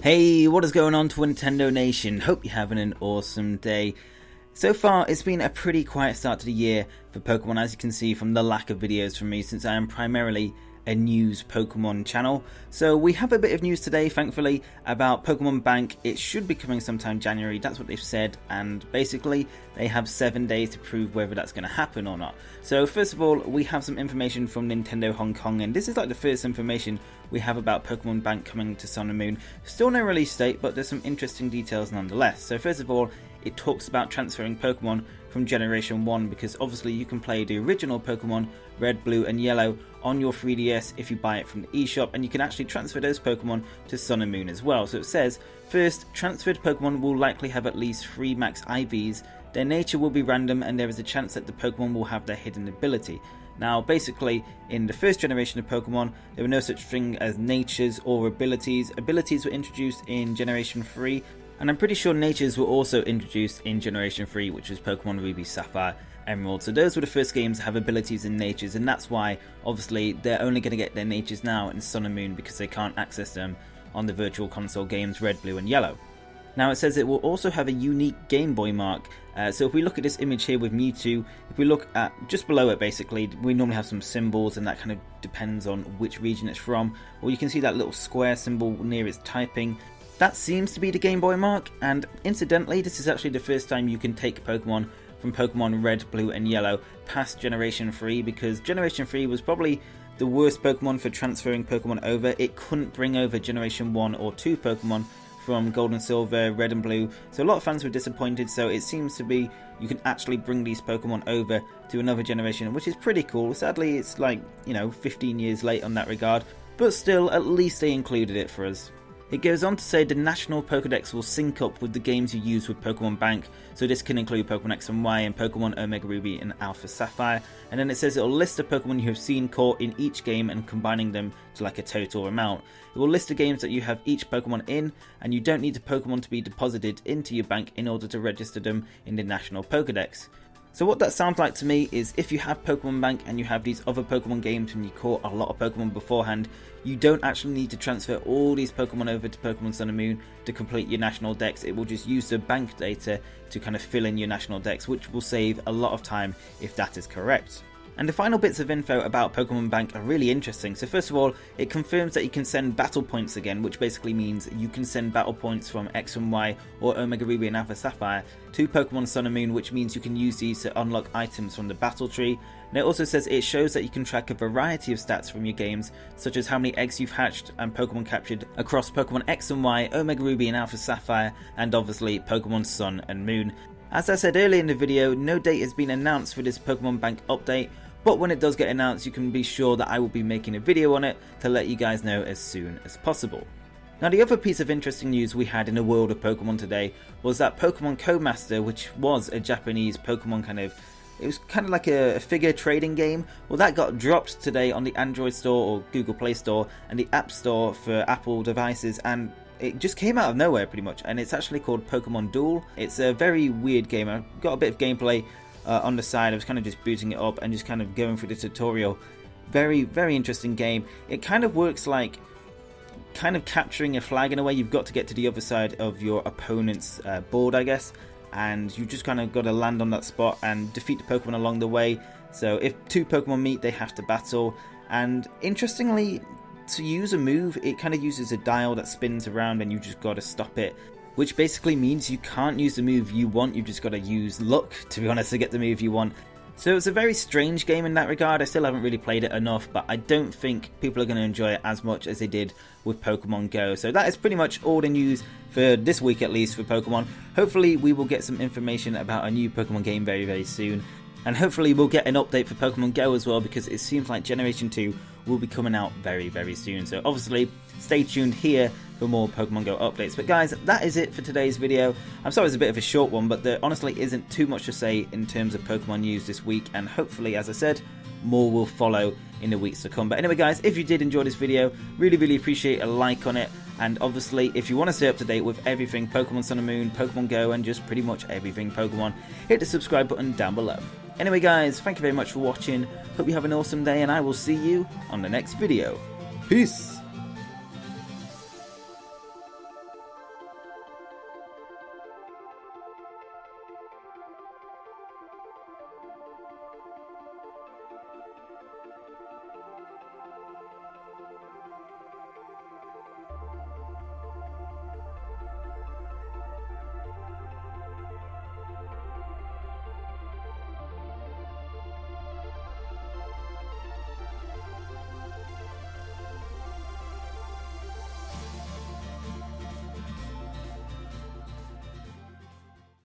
Hey, what is going on, Twintendo Nation? Hope you're having an awesome day. So far, it's been a pretty quiet start to the year for Pokemon, as you can see from the lack of videos from me, since I am primarily a news Pokemon channel. So we have a bit of news today, thankfully, about Pokemon Bank. It should be coming sometime January, that's what they've said, and basically they have 7 days to prove whether that's going to happen or not. So first of all, we have some information from Nintendo Hong Kong, and this is like the first information we have about Pokemon Bank coming to Sun and Moon. Still no release date, but there's some interesting details nonetheless. So first of all, it talks about transferring Pokemon from Generation 1, because obviously you can play the original Pokemon Red, Blue and Yellow on your 3DS if you buy it from the eShop, and you can actually transfer those Pokemon to Sun and Moon as well. So it says, first, transferred Pokemon will likely have at least 3 max IVs, their nature will be random, and there is a chance that the Pokemon will have their hidden ability. Now basically, in the first generation of Pokemon, there were no such thing as natures or abilities. Abilities were introduced in Generation 3, and I'm pretty sure natures were also introduced in Generation 3, which was Pokemon Ruby, Sapphire, Emerald. So those were the first games to have abilities and natures, and that's why obviously they're only going to get their natures now in Sun and Moon, because they can't access them on the Virtual Console games Red, Blue and Yellow. Now it says it will also have a unique Game Boy mark. So if we look at this image here with Mewtwo, if we look at just below it, basically we normally have some symbols, and that kind of depends on which region it's from. Well, you can see that little square symbol near its typing. That seems to be the Game Boy mark, and incidentally this is actually the first time you can take Pokemon from Pokemon Red, Blue and Yellow past Generation 3, because Generation 3 was probably the worst Pokemon for transferring Pokemon over. It couldn't bring over Generation 1 or 2 Pokemon from Gold and Silver, Red and Blue, so a lot of fans were disappointed. So it seems to be you can actually bring these Pokemon over to another generation, which is pretty cool. Sadly, it's like, 15 years late on that regard, but still, at least they included it for us. It goes on to say the National Pokédex will sync up with the games you use with Pokemon Bank, so this can include Pokemon X and Y and Pokemon Omega Ruby and Alpha Sapphire, and then it says it will list the Pokemon you have seen caught in each game and combining them to like a total amount. It will list the games that you have each Pokemon in, and you don't need the Pokemon to be deposited into your bank in order to register them in the National Pokédex. So what that sounds like to me is, if you have Pokemon Bank and you have these other Pokemon games and you caught a lot of Pokemon beforehand, you don't actually need to transfer all these Pokemon over to Pokemon Sun and Moon to complete your national dex. It will just use the bank data to kind of fill in your national dex, which will save a lot of time if that is correct. And the final bits of info about Pokemon Bank are really interesting. So first of all, it confirms that you can send battle points again, which basically means you can send battle points from X and Y or Omega Ruby and Alpha Sapphire to Pokemon Sun and Moon, which means you can use these to unlock items from the battle tree. And it also says it shows that you can track a variety of stats from your games, such as how many eggs you've hatched and Pokemon captured across Pokemon X and Y, Omega Ruby and Alpha Sapphire, and obviously Pokemon Sun and Moon. As I said earlier in the video, no date has been announced for this Pokemon Bank update, but when it does get announced, you can be sure that I will be making a video on it to let you guys know as soon as possible. Now, the other piece of interesting news we had in the world of Pokemon today was that Pokemon Codemaster, which was a Japanese Pokemon it was kind of like a figure trading game. Well, that got dropped today on the Android Store or Google Play Store and the App Store for Apple devices, and it just came out of nowhere pretty much, and it's actually called Pokemon Duel. It's a very weird game. I've got a bit of gameplay on the side. I was kind of just booting it up and just kind of going through the tutorial. Very, very interesting game. It kind of works like kind of capturing a flag in a way. You've got to get to the other side of your opponent's board, I guess, and you just kind of got to land on that spot and defeat the Pokemon along the way. So if 2 Pokemon meet, they have to battle, and interestingly, to use a move, it kind of uses a dial that spins around and you just got to stop it, which basically means you can't use the move you want. You've just got to use luck, to be honest, to get the move you want. So it's a very strange game in that regard. I still haven't really played it enough, but I don't think people are going to enjoy it as much as they did with Pokemon Go. So that is pretty much all the news for this week, at least for Pokemon. Hopefully we will get some information about a new Pokemon game very, very soon. And hopefully we'll get an update for Pokemon Go as well, because it seems like Generation 2 will be coming out very, very soon. So obviously stay tuned here for more Pokemon Go updates. But guys, that is it for today's video. I'm sorry it's a bit of a short one, but there honestly isn't too much to say in terms of Pokemon news this week, and hopefully, as I said, more will follow in the weeks to come. But anyway guys, if you did enjoy this video, really appreciate a like on it, and obviously if you want to stay up to date with everything Pokemon Sun and Moon, Pokemon Go, and just pretty much everything Pokemon, hit the subscribe button down below. Anyway guys, thank you very much for watching, hope you have an awesome day, and I will see you on the next video. Peace!